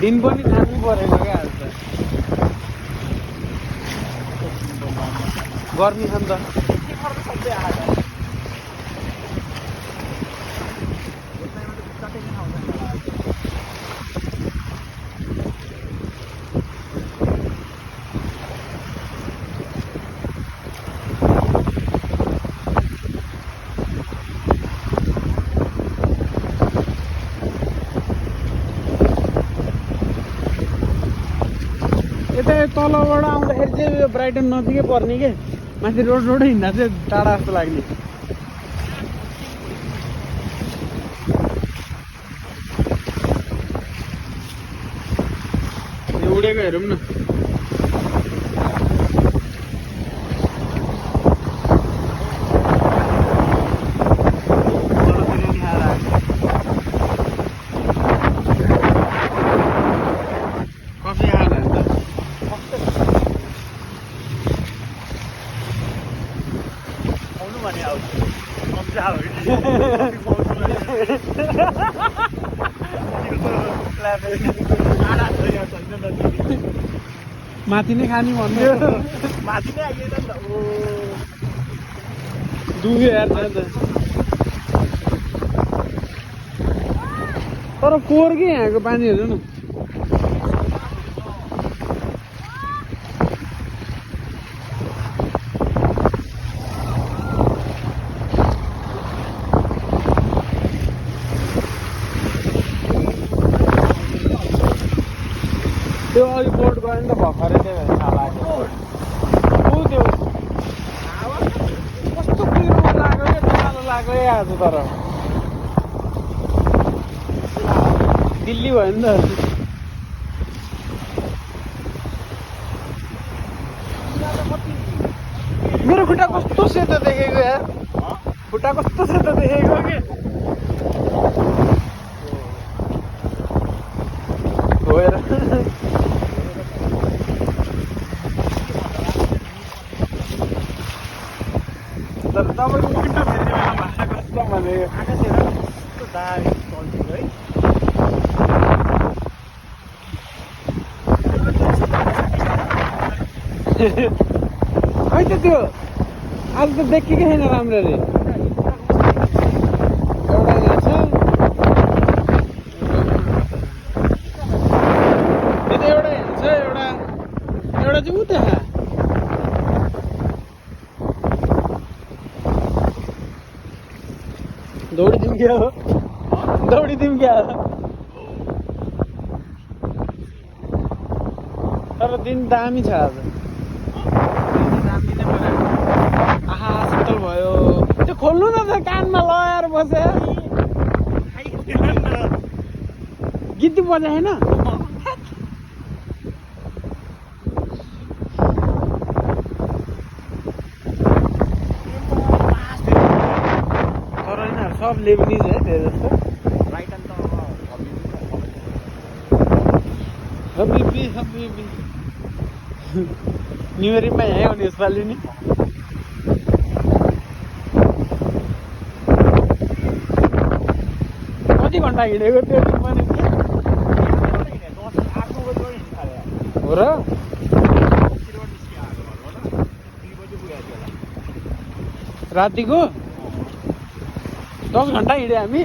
दिन पनि खानु परेको क्या आज त गर्मी छ नि त यता तलबाट आउँदाखेरि चाहिँ यो ब्राइटन नजिकै पर्ने के माथि रोडै हिँड्दा चाहिँ टाढा जस्तो लाग्ने यो उडेको हेरौँ न माथि नै खाने भन्थ्यो माथि नै आइए त ओ दुख्यो यार त तर फोहोर के यहाँको पानीहरू न त्यो अघि बोट गयो नि त भर्खरै त्यही भएर थाहा लाग्यो ऊ त्यो कस्तो कुहिरो लाग्यो क्या नराम्रो लाग्यो आज तर दिल्ली भयो नि त मेरो खुट्टा कस्तो सेतो देखेको यार खुट्टा कस्तो सेतो देखेको कि धोएर तर तपाईँको मुन्टो फेरि बेला भाषा कस्तो भनेको आकाश हेर कस्तो दामी चल्छ है खै त त्यो आज त देखेकै छैन राम्ररी एउटा यहाँ छ त्यो त एउटा यहाँ छ एउटा चाहिँ उ त्यहाँ दौडिदिउँ क्या हो दौडिदिउँ क्या हो तर दिन दामी छ आज आहा शीतल भयो त्यो खोल्नु न त कानमा लगाएर बसे गीत बजाए होइन सब लेबनिज है धेरै जस्तो ब्राइटन त हबिबी न्यु इयरमा यहीँ आउने यसपालि नि कति घन्टा हिँडेको त्यो पनि हो र रातिको 10 घन्टा हिँड्यो हामी